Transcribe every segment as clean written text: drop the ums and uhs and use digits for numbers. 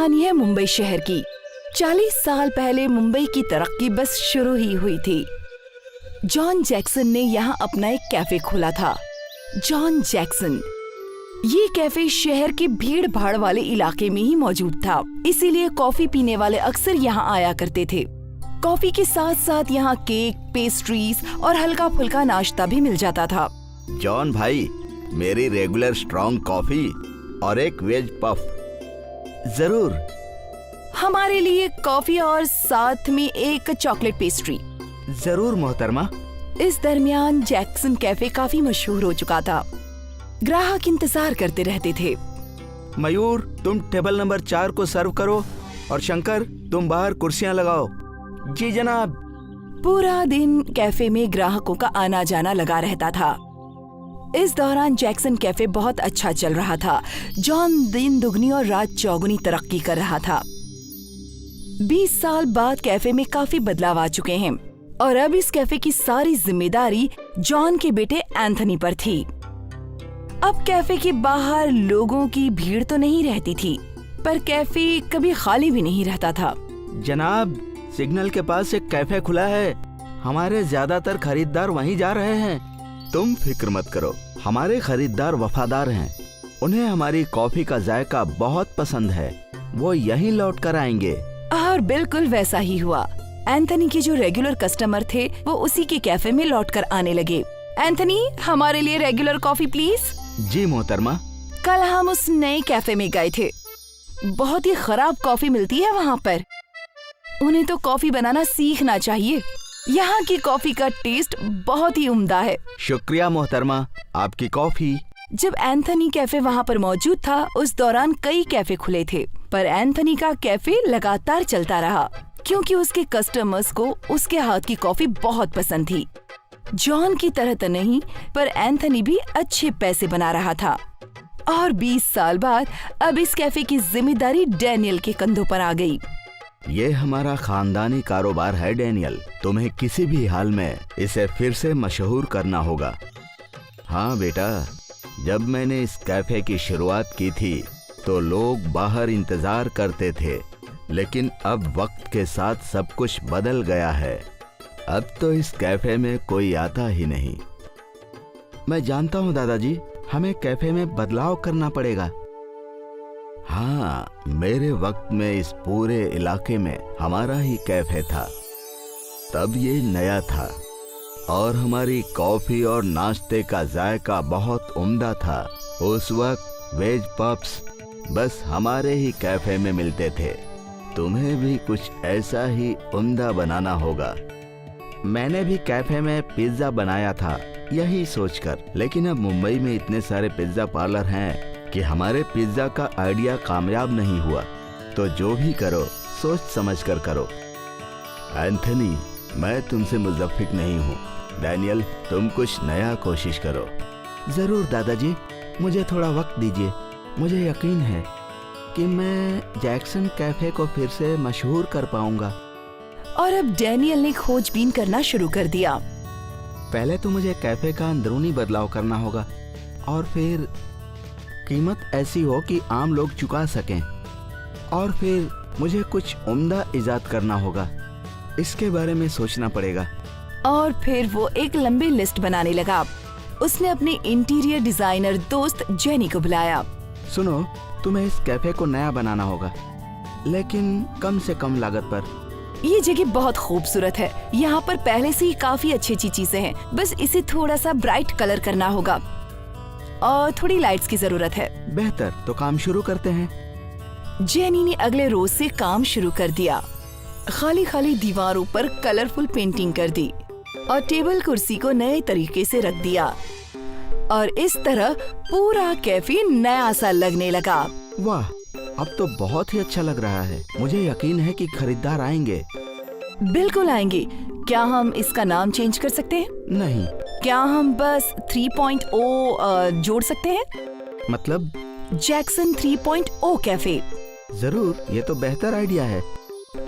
कहानी है मुंबई शहर की। 40 साल पहले मुंबई की तरक्की बस शुरू ही हुई थी। जॉन जैक्सन ने यहाँ अपना एक कैफे खोला था। John Jackson. ये कैफे शहर के भीड़ भाड़ वाले इलाके में ही मौजूद था, इसीलिए कॉफी पीने वाले अक्सर यहाँ आया करते थे। कॉफी के साथ साथ यहाँ केक, पेस्ट्रीज और हल्का फुल्का नाश्ता भी मिल जाता था। जॉन भाई, मेरी रेगुलर स्ट्रॉन्ग कॉफी और एक वेज पफ। जरूर। हमारे लिए कॉफी और साथ में एक चॉकलेट पेस्ट्री। जरूर मोहतरमा। इस दरमियान जैक्सन कैफे काफी मशहूर हो चुका था। ग्राहक इंतजार करते रहते थे। मयूर, तुम टेबल नंबर 4 को सर्व करो और शंकर, तुम बाहर कुर्सियां लगाओ। जी जनाब। पूरा दिन कैफे में ग्राहकों का आना जाना लगा रहता था। इस दौरान जैक्सन कैफे बहुत अच्छा चल रहा था। जॉन दिन दुगनी और रात चौगुनी तरक्की कर रहा था। 20 साल बाद कैफे में काफी बदलाव आ चुके हैं और अब इस कैफे की सारी जिम्मेदारी जॉन के बेटे एंथनी पर थी। अब कैफे के बाहर लोगों की भीड़ तो नहीं रहती थी, पर कैफे कभी खाली भी नहीं रहता था। जनाब, सिग्नल के पास एक कैफे खुला है। हमारे ज्यादातर खरीदार वहीं जा रहे हैं। तुम फिक्र मत करो, हमारे खरीदार वफादार हैं। उन्हें हमारी कॉफी का जायका बहुत पसंद है। वो यहीं लौट कर आएंगे। और बिल्कुल वैसा ही हुआ। एंथनी के जो रेगुलर कस्टमर थे वो उसी के कैफे में लौट कर आने लगे। एंथनी, हमारे लिए रेगुलर कॉफी प्लीज। जी मोहतरमा। कल हम उस नए कैफे में गए थे। बहुत ही खराब कॉफी मिलती है वहाँ पर। उन्हें तो कॉफी बनाना सीखना चाहिए। यहाँ की कॉफी का टेस्ट बहुत ही उम्दा है। शुक्रिया मोहतरमा, आपकी कॉफी। जब एंथनी कैफे वहाँ पर मौजूद था, उस दौरान कई कैफे खुले थे, पर एंथनी का कैफे लगातार चलता रहा क्योंकि उसके कस्टमर्स को उसके हाथ की कॉफी बहुत पसंद थी। जॉन की तरह तो नहीं, पर एंथनी भी अच्छे पैसे बना रहा था। और 20 साल बाद अब इस कैफे की जिम्मेदारी डैनियल के कंधों पर आ गई। ये हमारा खानदानी कारोबार है डैनियल। तुम्हें किसी भी हाल में इसे फिर से मशहूर करना होगा। हाँ बेटा, जब मैंने इस कैफे की शुरुआत की थी तो लोग बाहर इंतजार करते थे, लेकिन अब वक्त के साथ सब कुछ बदल गया है। अब तो इस कैफे में कोई आता ही नहीं। मैं जानता हूँ दादाजी, हमें कैफे में बदलाव करना पड़ेगा। हाँ, मेरे वक्त में इस पूरे इलाके में हमारा ही कैफे था। तब ये नया था और हमारी कॉफी और नाश्ते का जायका बहुत उम्दा था। उस वक्त वेज पफ्स बस हमारे ही कैफे में मिलते थे। तुम्हें भी कुछ ऐसा ही उम्दा बनाना होगा। मैंने भी कैफे में पिज्जा बनाया था यही सोचकर, लेकिन अब मुंबई में इतने सारे पिज्जा पार्लर हैं कि हमारे पिज्जा का आइडिया कामयाब नहीं हुआ। तो जो भी करो सोच समझ कर करो। एंथनी, मैं तुमसे मुतफ़िक नहीं हूँ। डैनियल, तुम कुछ नया कोशिश करो। जरूर दादाजी, मुझे थोड़ा वक्त दीजिए। मुझे यकीन है कि मैं जैक्सन कैफे को फिर से मशहूर कर पाऊंगा। और अब डैनियल ने खोजबीन करना शुरू कर दिया। पहले तो मुझे कैफे का अंदरूनी बदलाव करना होगा और फिर कीमत ऐसी हो कि आम लोग चुका सकें, और फिर मुझे कुछ उम्दा इजाद करना होगा। इसके बारे में सोचना पड़ेगा। और फिर वो एक लंबी लिस्ट बनाने लगा। उसने अपने इंटीरियर डिजाइनर दोस्त जेनी को बुलाया। सुनो, तुम्हें इस कैफे को नया बनाना होगा, लेकिन कम से कम लागत पर। ये जगह बहुत खूबसूरत है। यहाँ पर पहले से ही काफी अच्छी अच्छी चीजें हैं, बस इसे थोड़ा सा ब्राइट कलर करना होगा और थोड़ी लाइट्स की जरूरत है। बेहतर, तो काम शुरू करते हैं। जेनी ने अगले रोज से काम शुरू कर दिया। खाली खाली दीवारों पर कलरफुल पेंटिंग कर दी और टेबल कुर्सी को नए तरीके से रख दिया, और इस तरह पूरा कैफे नया सा लगने लगा। वाह, अब तो बहुत ही अच्छा लग रहा है। मुझे यकीन है कि खरीदार आएंगे। बिल्कुल आएंगे। क्या हम इसका नाम चेंज कर सकते हैं? नहीं। क्या हम बस 3.0 जोड़ सकते हैं? मतलब? Jackson 3.0 cafe. जरूर, ये तो बेहतर आइडिया है।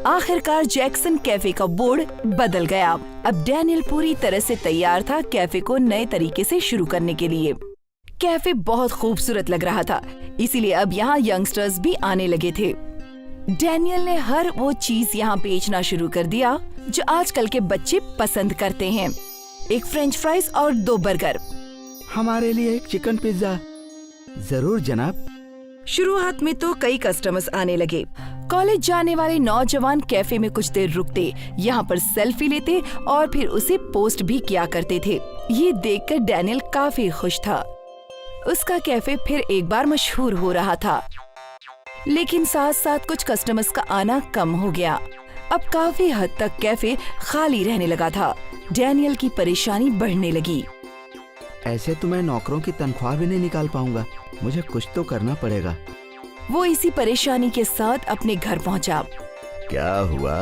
आखिरकार जैक्सन कैफे का बोर्ड बदल गया। अब डैनियल पूरी तरह से तैयार था कैफे को नए तरीके से शुरू करने के लिए। कैफे बहुत खूबसूरत लग रहा था, इसीलिए अब यहाँ यंगस्टर्स भी आने लगे थे। डैनियल ने हर वो चीज यहाँ बेचना शुरू कर दिया जो आजकल के बच्चे पसंद करते हैं। एक फ्रेंच फ्राइज और 2 बर्गर। हमारे लिए एक चिकन पिज्जा। जरूर जनाब। शुरुआत में तो कई कस्टमर्स आने लगे। कॉलेज जाने वाले नौजवान कैफे में कुछ देर रुकते, यहाँ पर सेल्फी लेते और फिर उसे पोस्ट भी किया करते थे। ये देखकर डैनियल काफी खुश था। उसका कैफे फिर एक बार मशहूर हो रहा था, लेकिन साथ साथ कुछ कस्टमर्स का आना कम हो गया। अब काफी हद तक कैफे खाली रहने लगा था। डैनियल की परेशानी बढ़ने लगी। ऐसे तो मैं नौकरों की तनख्वाह भी नहीं निकाल पाऊंगा। मुझे कुछ तो करना पड़ेगा। वो इसी परेशानी के साथ अपने घर पहुंचा। क्या हुआ?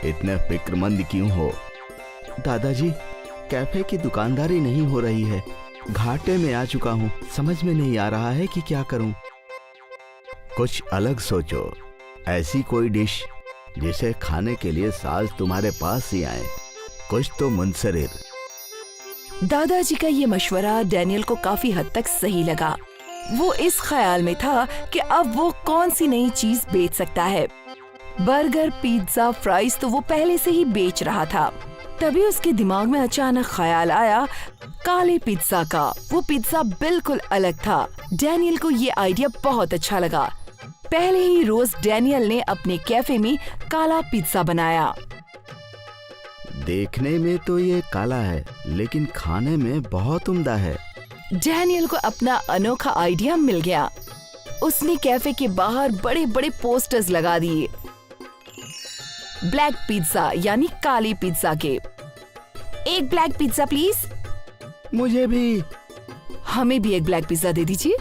इतने फिक्रमंद क्यों हो? दादाजी, कैफे की दुकानदारी नहीं हो रही है। घाटे में आ चुका हूँ। समझ में नहीं आ रहा है कि क्या करूँ। कुछ अलग सोचो। ऐसी कोई डिश जिसे खाने के लिए साज तुम्हारे पास ही आए। कुछ तो मुनसरिर। दादाजी का ये मशवरा डैनियल को काफी हद तक सही लगा। वो इस ख्याल में था कि अब वो कौन सी नई चीज बेच सकता है। बर्गर, पिज्जा, फ्राइज तो वो पहले से ही बेच रहा था। तभी उसके दिमाग में अचानक ख्याल आया काले पिज्जा का। वो पिज्जा बिल्कुल अलग था। डैनियल को ये आइडिया बहुत अच्छा लगा। पहले ही रोज डैनियल ने अपने कैफे में काला पिज्जा बनाया। देखने में तो ये काला है, लेकिन खाने में बहुत उम्दा है। डैनियल को अपना अनोखा आइडिया मिल गया। उसने कैफे के बाहर बड़े बड़े पोस्टर्स लगा दिए, ब्लैक पिज्जा यानी काली पिज्जा के। एक ब्लैक पिज्जा प्लीज। मुझे भी। हमें भी एक ब्लैक पिज्जा दे दीजिए।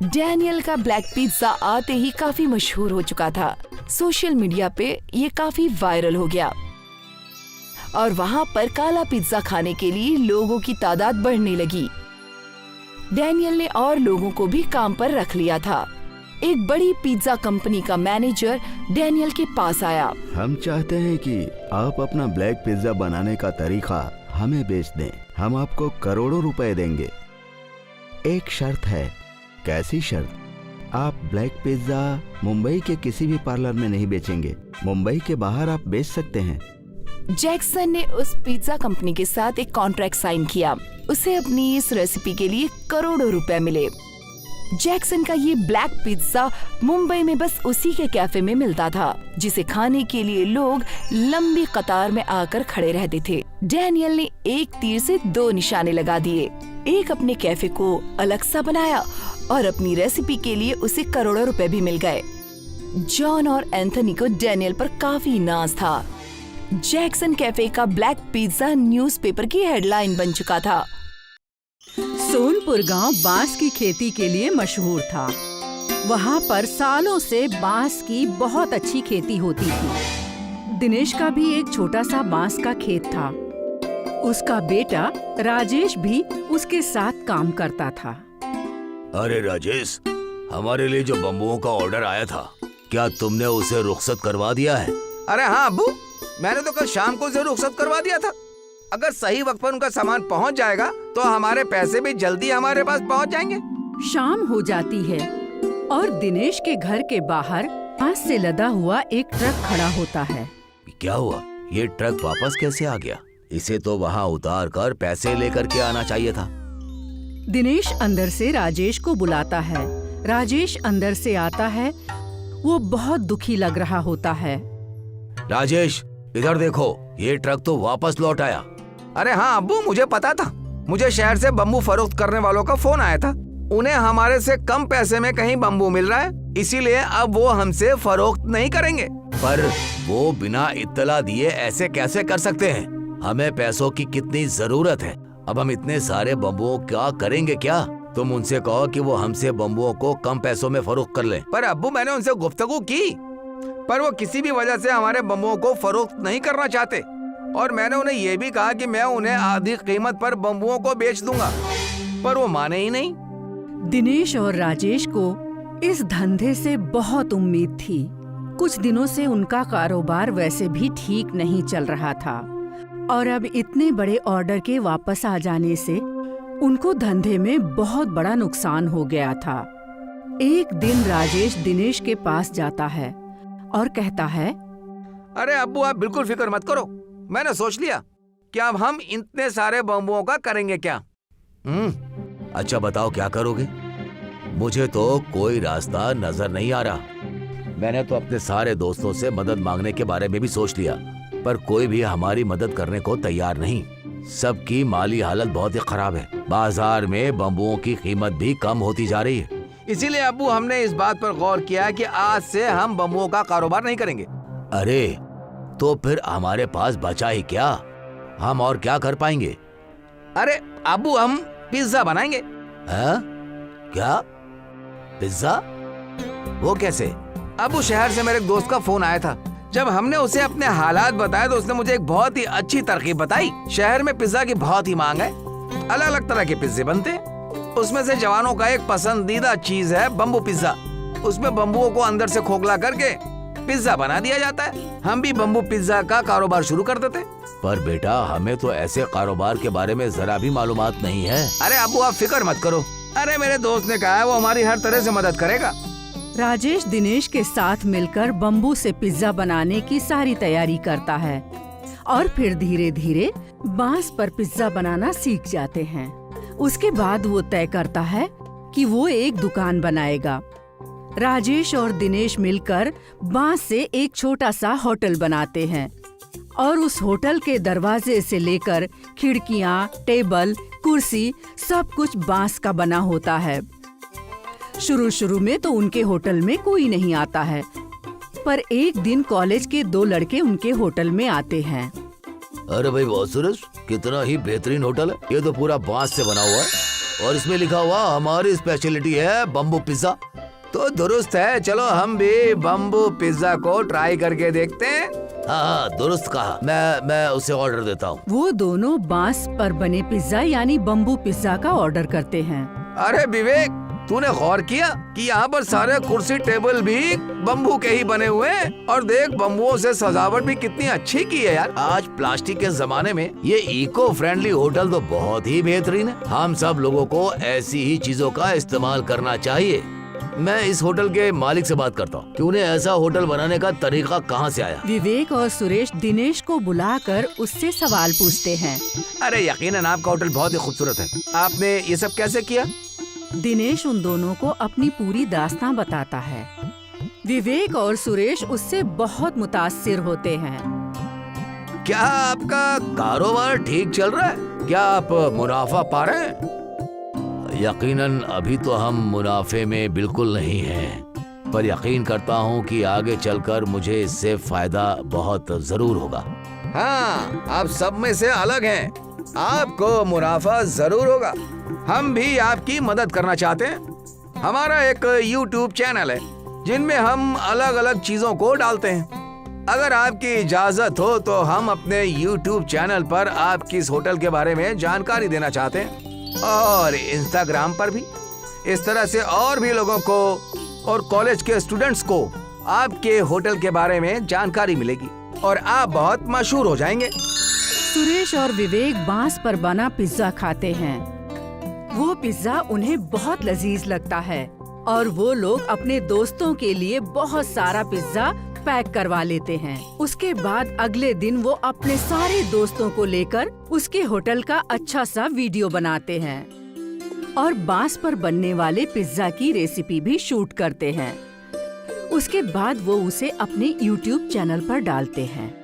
डैनियल का ब्लैक पिज्जा आते ही काफी मशहूर हो चुका था। सोशल मीडिया पे ये काफी वायरल हो गया और वहाँ पर काला पिज्जा खाने के लिए लोगों की तादाद बढ़ने लगी। डैनियल ने और लोगों को भी काम पर रख लिया था। एक बड़ी पिज्जा कंपनी का मैनेजर डैनियल के पास आया। हम चाहते हैं कि आप अपना ब्लैक पिज्जा बनाने का तरीका हमें बेच दें। हम आपको करोड़ों रुपए देंगे। एक शर्त है। कैसी शर्त? आप ब्लैक पिज्जा मुंबई के किसी भी पार्लर में नहीं बेचेंगे। मुंबई के बाहर आप बेच सकते हैं। जैक्सन ने उस पिज्जा कंपनी के साथ एक कॉन्ट्रैक्ट साइन किया। उसे अपनी इस रेसिपी के लिए करोड़ों रुपए मिले। जैक्सन का ये ब्लैक पिज्जा मुंबई में बस उसी के कैफे में मिलता था, जिसे खाने के लिए लोग लंबी कतार में आकर खड़े रहते थे। डैनियल ने एक तीर से 2 निशाने लगा दिए। एक अपने कैफे को अलग सा बनाया और अपनी रेसिपी के लिए उसे करोड़ों रुपए भी मिल गए। जॉन और एंथनी को डैनियल पर काफी नाज था। जैक्सन कैफे का ब्लैक पिज्जा न्यूज़पेपर की हेडलाइन बन चुका था। सोनपुर गांव बांस की खेती के लिए मशहूर था। वहां पर सालों से बांस की बहुत अच्छी खेती होती थी। दिनेश का भी एक छोटा सा बांस का खेत था। उसका बेटा राजेश भी उसके साथ काम करता था। अरे राजेश, हमारे लिए जो बम्बुओं का ऑर्डर आया था, क्या तुमने उसे रुखसत करवा दिया है? अरे हाँ अब्बू, मैंने तो कल शाम को उसे रुखसत करवा दिया था। अगर सही वक्त पर उनका सामान पहुंच जाएगा तो हमारे पैसे भी जल्दी हमारे पास पहुंच जाएंगे। शाम हो जाती है और दिनेश के घर के बाहर बांस से लदा हुआ एक ट्रक खड़ा होता है। क्या हुआ? ये ट्रक वापस कैसे आ गया? इसे तो वहाँ उतार कर पैसे लेकर के आना चाहिए था। दिनेश अंदर से राजेश को बुलाता है। राजेश अंदर से आता है। वो बहुत दुखी लग रहा होता है। राजेश, इधर देखो, ये ट्रक तो वापस लौट आया। अरे हाँ अब्बू, मुझे पता था। मुझे शहर से बम्बू फरोख्त करने वालों का फोन आया था। उन्हें हमारे से कम पैसे में कहीं बम्बू मिल रहा है, इसीलिए अब वो हमसे फरोख्त नहीं करेंगे। पर वो बिना इत्तला दिए ऐसे कैसे कर सकते हैं? हमें पैसों की कितनी जरूरत है। अब हम इतने सारे बम्बुओं का करेंगे क्या? तुम उनसे कहो कि वो हमसे बम्बुओं को कम पैसों में फरोख्त कर लें। पर अब्बू, मैंने उनसे गुफ्तगू की, पर वो किसी भी वजह से हमारे बम्बुओं को फरोख्त नहीं करना चाहते। और मैंने उन्हें ये भी कहा कि मैं उन्हें आधी कीमत पर बम्बुओं को बेच दूंगा, पर वो माने ही नहीं। दिनेश और राजेश को इस धंधे से बहुत उम्मीद थी। कुछ दिनों से उनका कारोबार वैसे भी ठीक नहीं चल रहा था और अब इतने बड़े ऑर्डर के वापस आ जाने से उनको धंधे में बहुत बड़ा नुकसान हो गया था। एक दिन राजेश दिनेश के पास जाता है और कहता है, अरे अब्बू आप बिल्कुल फिक्र मत करो, मैंने सोच लिया कि अब हम इतने सारे बम्बुओं का करेंगे क्या। अच्छा बताओ क्या करोगे? मुझे तो कोई रास्ता नजर नहीं आ रहा। मैंने तो अपने सारे दोस्तों से मदद मांगने के बारे में भी सोच लिया, पर कोई भी हमारी मदद करने को तैयार नहीं। सबकी माली हालत बहुत ही खराब है। बाजार में बम्बुओं की कीमत भी कम होती जा रही है। इसीलिए अब्बू हमने इस बात पर गौर किया कि आज से हम बम्बुओं का कारोबार नहीं करेंगे। अरे तो फिर हमारे पास बचा ही क्या? हम और क्या कर पाएंगे? अरे अब्बू हम पिज्जा बनाएंगे। हाँ? क्या पिज्जा? वो कैसे? अब्बू शहर से मेरे एक दोस्त का फोन आया था। जब हमने उसे अपने हालात बताए तो उसने मुझे एक बहुत ही अच्छी तरकीब बताई। शहर में पिज्जा की बहुत ही मांग है, अलग अलग तरह के पिज्जे बनते हैं। उसमें से जवानों का एक पसंदीदा चीज है बम्बू पिज्जा। उसमें बम्बुओं को अंदर से खोखला करके पिज्जा बना दिया जाता है। हम भी बम्बू पिज्जा का कारोबार शुरू कर देते। पर बेटा हमें तो ऐसे कारोबार के बारे में जरा भी मालूमात नहीं है। अरे अब्बू आप फिक्र मत करो, अरे मेरे दोस्त ने कहा है वो हमारी हर तरह से मदद करेगा। राजेश दिनेश के साथ मिलकर बम्बू से पिज्जा बनाने की सारी तैयारी करता है और फिर धीरे धीरे बांस पर पिज्जा बनाना सीख जाते हैं। उसके बाद वो तय करता है कि वो एक दुकान बनाएगा। राजेश और दिनेश मिलकर बांस से एक छोटा सा होटल बनाते हैं और उस होटल के दरवाजे से लेकर खिड़कियां, टेबल, कुर्सी सब कुछ बांस का बना होता है। शुरू में तो उनके होटल में कोई नहीं आता है, पर एक दिन कॉलेज के 2 लड़के उनके होटल में आते हैं। अरे भाई बहुत सुरेश, कितना ही बेहतरीन होटल है। ये तो पूरा बांस से बना हुआ है और इसमें लिखा हुआ हमारी स्पेशलिटी है बम्बू पिज्जा। तो दुरुस्त है, चलो हम भी बम्बू पिज्जा को ट्राई करके देखते हैं। हाँ दुरुस्त कहा, मैं उसे ऑर्डर देता हूँ। वो दोनों बांस पर बने पिज्जा यानी बम्बू पिज्जा का ऑर्डर करते हैं। अरे विवेक, तूने गौर किया कि यहाँ पर सारे कुर्सी टेबल भी बम्बू के ही बने हुए हैं और देख बम्बुओं से सजावट भी कितनी अच्छी की है यार। आज प्लास्टिक के जमाने में ये इको फ्रेंडली होटल तो बहुत ही बेहतरीन है। हम सब लोगों को ऐसी ही चीजों का इस्तेमाल करना चाहिए। मैं इस होटल के मालिक से बात करता हूँ कि उन्हें ऐसा होटल बनाने का तरीका कहाँ से आया। विवेक और सुरेश दिनेश को बुलाकर उससे सवाल पूछते हैं। अरे यकीनन आपका होटल बहुत ही खूबसूरत है, आपने ये सब कैसे किया? दिनेश उन दोनों को अपनी पूरी दास्तां बताता है। विवेक और सुरेश उससे बहुत मुतासिर होते हैं। क्या आपका कारोबार ठीक चल रहा है? क्या आप मुनाफा पा रहे हैं? यकीनन अभी तो हम मुनाफे में बिल्कुल नहीं हैं, पर यकीन करता हूँ कि आगे चलकर मुझे इससे फायदा बहुत जरूर होगा। हाँ, आप सब में से अलग हैं, आपको मुनाफा जरूर होगा। हम भी आपकी मदद करना चाहते हैं। हमारा एक YouTube चैनल है जिनमें हम अलग अलग चीजों को डालते हैं। अगर आपकी इजाजत हो तो हम अपने YouTube चैनल पर आपकी इस होटल के बारे में जानकारी देना चाहते हैं और Instagram पर भी। इस तरह से और भी लोगों को और कॉलेज के स्टूडेंट्स को आपके होटल के बारे में जानकारी मिलेगी और आप बहुत मशहूर हो जाएंगे। सुरेश और विवेक बांस पर बना पिज्जा खाते हैं। वो पिज्जा उन्हें बहुत लजीज लगता है और वो लोग अपने दोस्तों के लिए बहुत सारा पिज्जा पैक करवा लेते हैं। उसके बाद अगले दिन वो अपने सारे दोस्तों को लेकर उसके होटल का अच्छा सा वीडियो बनाते हैं और बांस पर बनने वाले पिज्जा की रेसिपी भी शूट करते हैं। उसके बाद वो उसे अपने YouTube चैनल पर डालते हैं।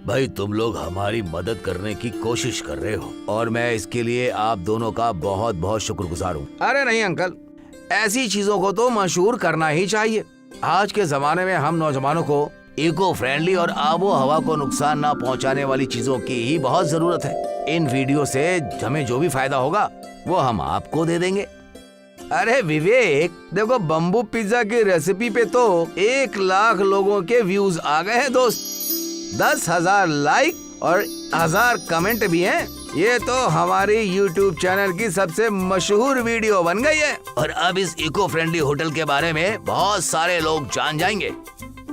भाई तुम लोग हमारी मदद करने की कोशिश कर रहे हो और मैं इसके लिए आप दोनों का बहुत बहुत शुक्रगुजार हूँ। अरे नहीं अंकल, ऐसी चीजों को तो मशहूर करना ही चाहिए। आज के जमाने में हम नौजवानों को इको फ्रेंडली और आबो हवा को नुकसान ना पहुंचाने वाली चीजों की ही बहुत जरूरत है। इन वीडियो से हमें जो भी फायदा होगा वो हम आपको दे देंगे। अरे विवेक देखो, बम्बू पिज्जा की रेसिपी पे तो 1 लाख लोगों के व्यूज आ गए हैं दोस्त। 10,000 लाइक और 1000 कमेंट भी हैं। ये तो हमारी YouTube चैनल की सबसे मशहूर वीडियो बन गई है और अब इस इको फ्रेंडली होटल के बारे में बहुत सारे लोग जान जाएंगे।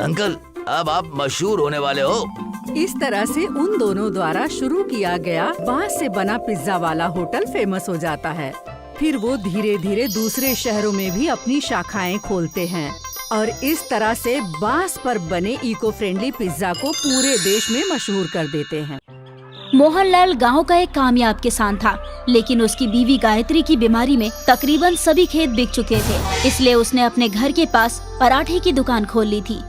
अंकल अब आप मशहूर होने वाले हो। इस तरह से उन दोनों द्वारा शुरू किया गया बांस से बना पिज्जा वाला होटल फेमस हो जाता है। फिर वो धीरे धीरे दूसरे शहरों में भी अपनी शाखाएं खोलते हैं और इस तरह से बांस पर बने इको फ्रेंडली पिज्जा को पूरे देश में मशहूर कर देते हैं। मोहनलाल गांव का एक कामयाब किसान था, लेकिन उसकी बीवी गायत्री की बीमारी में तकरीबन सभी खेत बिक चुके थे। इसलिए उसने अपने घर के पास पराठे की दुकान खोल ली थी।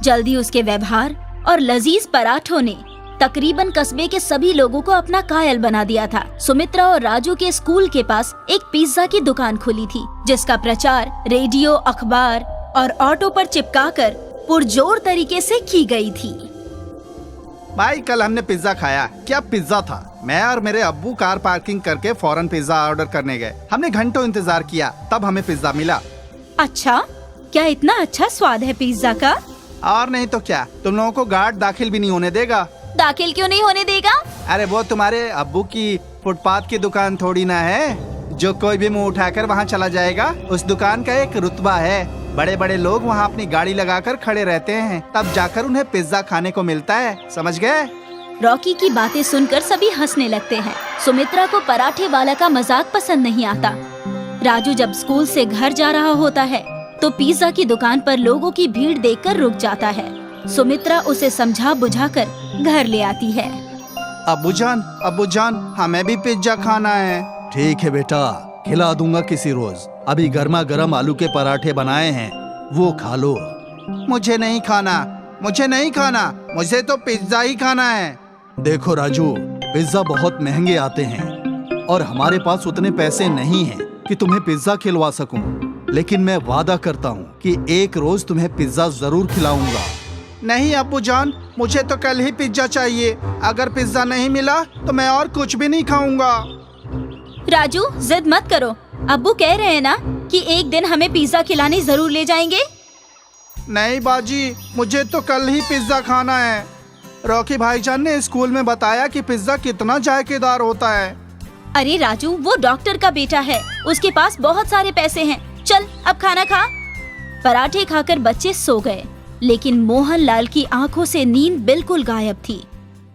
जल्दी उसके व्यवहार और लजीज पराठों ने तकरीबन कस्बे के सभी लोगों को अपना कायल बना दिया था। सुमित्रा और राजू के स्कूल के पास एक पिज्जा की दुकान खुली थी, जिसका प्रचार रेडियो, अखबार और ऑटो पर चिपकाकर पुरजोर तरीके से की गई थी। भाई कल हमने पिज्जा खाया। क्या पिज्जा था। मैं और मेरे अब्बू कार पार्किंग करके फौरन पिज्जा ऑर्डर करने गए। हमने घंटों इंतजार किया, तब हमें पिज्जा मिला। अच्छा, क्या इतना अच्छा स्वाद है पिज्जा का? और नहीं तो क्या, तुम लोगों को गार्ड दाखिल भी नहीं होने देगा। दाखिल क्यों नहीं होने देगा? अरे वो तुम्हारे अब्बू की फुटपाथ की दुकान थोड़ी ना है जो कोई भी मुंह उठाकर वहाँ चला जाएगा। उस दुकान का एक रुतबा है। बड़े बड़े लोग वहाँ अपनी गाड़ी लगाकर खड़े रहते हैं, तब जाकर उन्हें पिज्जा खाने को मिलता है। समझ गए? रॉकी की बातें सुनकर सभी हंसने लगते हैं। सुमित्रा को पराठे वाला का मजाक पसंद नहीं आता। राजू जब स्कूल से घर जा रहा होता है तो पिज्जा की दुकान पर लोगों की भीड़ देखकर रुक जाता है। सुमित्रा उसे समझा बुझाकर घर ले आती है। अब्बू जान, हमें भी पिज्जा खाना है। ठीक है बेटा, खिला दूंगा किसी रोज। अभी गर्मा गर्म आलू के पराठे बनाए हैं, वो खा लो। मुझे नहीं खाना, मुझे तो पिज्जा ही खाना है। देखो राजू, पिज्जा बहुत महंगे आते हैं और हमारे पास उतने पैसे नहीं हैं कि तुम्हें पिज्जा खिलवा सकूं। लेकिन मैं वादा करता हूं कि एक रोज तुम्हें पिज्जा जरूर खिलाऊंगा। नहीं अब्बू जान, मुझे तो कल ही पिज्जा चाहिए। अगर पिज्जा नहीं मिला तो मैं और कुछ भी नहीं खाऊंगा। राजू, जिद मत करो। अब्बू कह रहे हैं ना कि एक दिन हमें पिज्जा खिलाने जरूर ले जाएंगे। नहीं बाजी, मुझे तो कल ही पिज्जा खाना है। रॉकी भाईजान ने स्कूल में बताया कि पिज्जा कितना जायकेदार होता है। अरे राजू, वो डॉक्टर का बेटा है, उसके पास बहुत सारे पैसे हैं। चल अब खाना खा। पराठे खाकर बच्चे सो गए, लेकिन मोहनलाल की आंखों से नींद बिल्कुल गायब थी।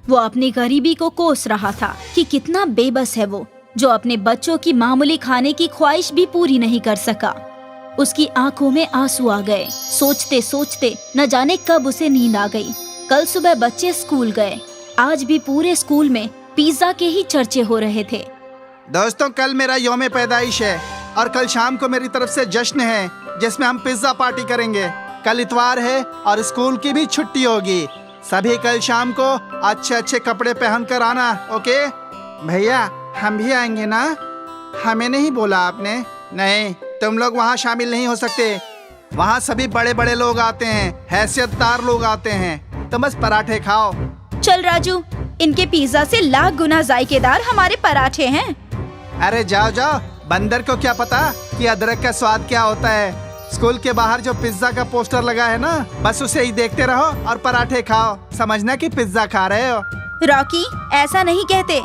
वो अपनी गरीबी को कोस रहा था कि कितना बेबस है वो, जो अपने बच्चों की मामूली खाने की ख्वाहिश भी पूरी नहीं कर सका। उसकी आंखों में आंसू आ गए। सोचते सोचते न जाने कब उसे नींद आ गई। कल सुबह बच्चे स्कूल गए। आज भी पूरे स्कूल में पिज्जा के ही चर्चे हो रहे थे। दोस्तों, कल मेरा यौम पैदाइश है और कल शाम को मेरी तरफ से जश्न है जिसमें हम पिज्जा पार्टी करेंगे। कल इतवार है और स्कूल की भी छुट्टी होगी। सभी कल शाम को अच्छे अच्छे कपड़े पहनकर आना, ओके? भैया, हम भी आएंगे ना? हमें नहीं बोला आपने? नहीं, तुम लोग वहाँ शामिल नहीं हो सकते। वहाँ सभी बड़े बड़े लोग आते हैं, हैसियतदार लोग आते हैं। तुम बस पराठे खाओ। चल राजू, इनके पिज्जा से लाख गुना जायकेदार हमारे पराठे हैं। अरे जाओ जाओ, बंदर को क्या पता कि अदरक का स्वाद क्या होता है। स्कूल के बाहर जो पिज्जा का पोस्टर लगा है ना, बस उसे ही देखते रहो और पराठे खाओ। समझना कि पिज्जा खा रहे हो। रॉकी, ऐसा नहीं कहते।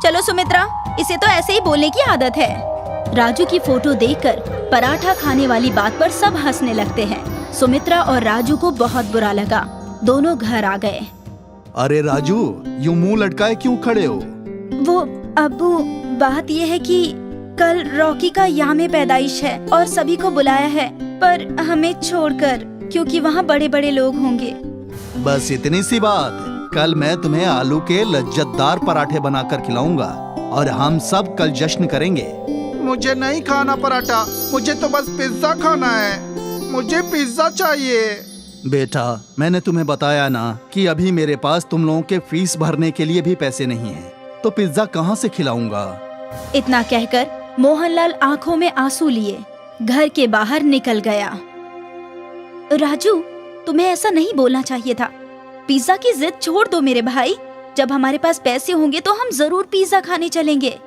चलो सुमित्रा, इसे तो ऐसे ही बोलने की आदत है। राजू की फोटो देखकर पराठा खाने वाली बात पर सब हंसने लगते हैं। सुमित्रा और राजू को बहुत बुरा लगा। दोनों घर आ गए। अरे राजू, यूं मुंह लटकाए क्यों खड़े हो? वो अब्बू, बात ये है कि कल रॉकी का याम पैदाइश है और सभी को बुलाया है, पर हमें छोड़कर, क्योंकि वहाँ बड़े बड़े लोग होंगे। बस इतनी सी बात। कल मैं तुम्हें आलू के लज्जतदार पराठे बनाकर खिलाऊंगा और हम सब कल जश्न करेंगे। मुझे नहीं खाना पराठा, मुझे तो बस पिज्जा खाना है। मुझे पिज्जा चाहिए। बेटा, मैंने तुम्हें बताया ना कि अभी मेरे पास तुम लोगों के फीस भरने के लिए भी पैसे नहीं हैं, तो पिज्जा कहाँ से खिलाऊंगा? इतना कहकर मोहनलाल आंखों में आंसू लिए घर के बाहर निकल गया। राजू, तुम्हें ऐसा नहीं बोलना चाहिए था। पिज्जा की जिद छोड़ दो मेरे भाई। जब हमारे पास पैसे होंगे तो हम जरूर पिज्जा खाने चलेंगे।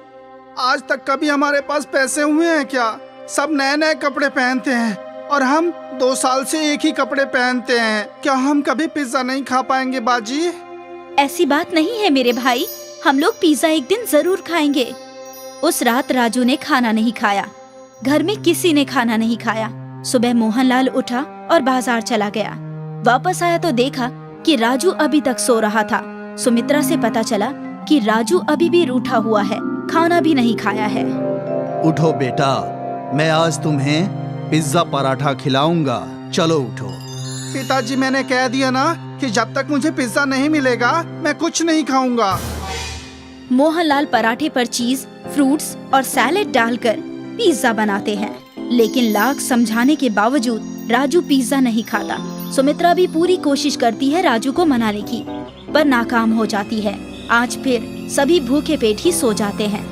आज तक कभी हमारे पास पैसे हुए हैं क्या? सब नए नए कपड़े पहनते हैं और हम 2 साल से एक ही कपड़े पहनते हैं। क्या हम कभी पिज्जा नहीं खा पाएंगे बाजी? ऐसी बात नहीं है मेरे भाई, हम लोग पिज्जा एक दिन जरूर खाएंगे। उस रात राजू ने खाना नहीं खाया। घर में किसी ने खाना नहीं खाया। सुबह मोहनलाल उठा और बाजार चला गया। वापस आया तो देखा कि राजू अभी तक सो रहा था। सुमित्रा से पता चला कि राजू अभी भी रूठा हुआ है, खाना भी नहीं खाया है। उठो बेटा, मैं आज तुम्हें पिज्जा पराठा खिलाऊंगा। चलो उठो। पिताजी, मैंने कह दिया ना कि जब तक मुझे पिज्जा नहीं मिलेगा मैं कुछ नहीं खाऊंगा। मोहनलाल पराठे पर चीज, फ्रूट्स और सैलेड डालकर पिज्जा बनाते हैं, लेकिन लाख समझाने के बावजूद राजू पिज्जा नहीं खाता। सुमित्रा भी पूरी कोशिश करती है राजू को मनाने की, पर नाकाम हो जाती है। आज फिर सभी भूखे पेट ही सो जाते हैं।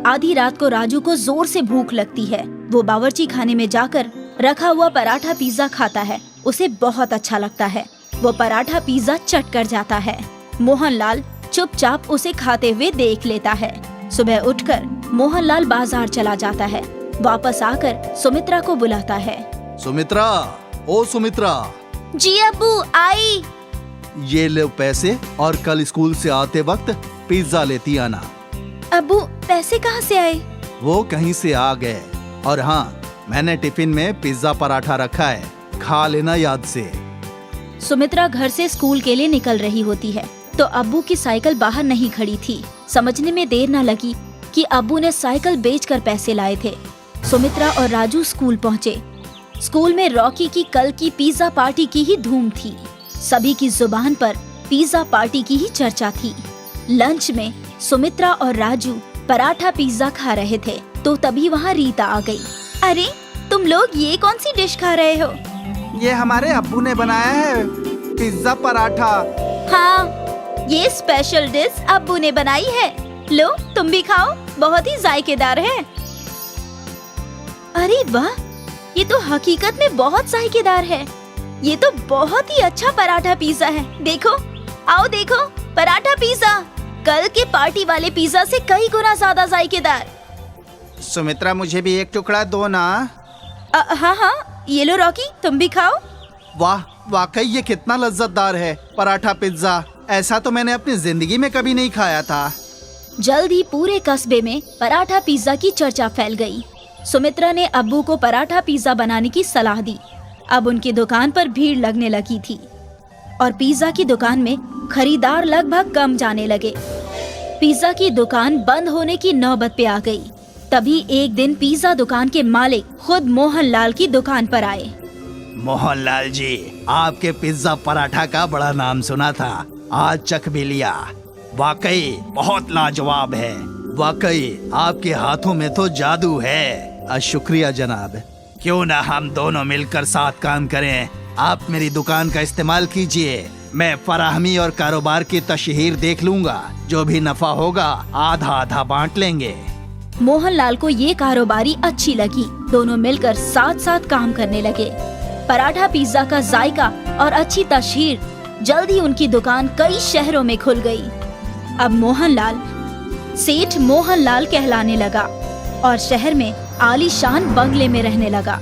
आधी रात को राजू को जोर से भूख लगती है। वो बावर्ची खाने में जाकर रखा हुआ पराठा पिज्जा खाता है। उसे बहुत अच्छा लगता है। वो पराठा पिज्जा चट कर जाता है। मोहनलाल चुपचाप उसे खाते हुए देख लेता है। सुबह उठकर मोहनलाल बाजार चला जाता है। वापस आकर सुमित्रा को बुलाता है। सुमित्रा, ओ सुमित्रा, जी अब्बू, आई। ये लो पैसे और कल स्कूल से आते वक्त पिज्जा लेती आना। अब्बू, पैसे कहाँ से आए? वो कहीं से आ गए। और हाँ, मैंने टिफिन में पिज्जा पराठा रखा है, खा लेना याद से। सुमित्रा घर से स्कूल के लिए निकल रही होती है तो अब्बू की साइकिल बाहर नहीं खड़ी थी। समझने में देर न लगी कि अब्बू ने साइकिल बेचकर पैसे लाए थे। सुमित्रा और राजू स्कूल पहुँचे। स्कूल में रॉकी की कल की पिज्जा पार्टी की ही धूम थी। सभी की जुबान पर पिज्जा पार्टी की ही चर्चा थी। लंच में सुमित्रा और राजू पराठा पिज्जा खा रहे थे तो तभी वहाँ रीता आ गई। अरे, तुम लोग ये कौन सी डिश खा रहे हो? ये हमारे अब्बू ने बनाया है, पिज्जा पराठा। हाँ, ये स्पेशल डिश अब्बू ने बनाई है। लो, तुम भी खाओ, बहुत ही जायकेदार है। अरे वाह, ये तो हकीकत में बहुत जायकेदार है। ये तो बहुत ही अच्छा पराठा पिज्जा है। देखो, आओ देखो, पराठा पिज्जा कल के पार्टी वाले पिज्जा से कई गुना ज्यादा जायकेदार। सुमित्रा, मुझे भी एक टुकड़ा दो ना। हाँ हाँ, ये लो रॉकी, तुम भी खाओ। वाह, वाकई ये कितना लज्जतदार है पराठा पिज्जा। ऐसा तो मैंने अपनी जिंदगी में कभी नहीं खाया था। जल्द ही पूरे कस्बे में पराठा पिज्जा की चर्चा फैल गई। सुमित्रा ने अब्बू को पराठा पिज्जा बनाने की सलाह दी। अब उनकी दुकान पर भीड़ लगने लगी थी और पिज्जा की दुकान में खरीदार लगभग कम जाने लगे। पिज्जा की दुकान बंद होने की नौबत पे आ गई। तभी एक दिन पिज्जा दुकान के मालिक खुद मोहनलाल की दुकान पर आए। मोहनलाल जी, आपके पिज्जा पराठा का बड़ा नाम सुना था, आज चख भी लिया। वाकई बहुत लाजवाब है। वाकई आपके हाथों में तो जादू है। शुक्रिया जनाब। क्यों ना हम दोनों मिलकर साथ काम करें। आप मेरी दुकान का इस्तेमाल कीजिए, मैं फराहमी और कारोबार की तशहीर देख लूंगा। जो भी नफा होगा आधा आधा बांट लेंगे। मोहनलाल को ये कारोबारी अच्छी लगी। दोनों मिलकर साथ साथ काम करने लगे। पराठा पिज्जा का जायका और अच्छी तशहीर जल्द ही उनकी दुकान कई शहरों में खुल गई। अब मोहनलाल सेठ मोहनलाल कहलाने लगा और शहर में आलीशान बंगले में रहने लगा।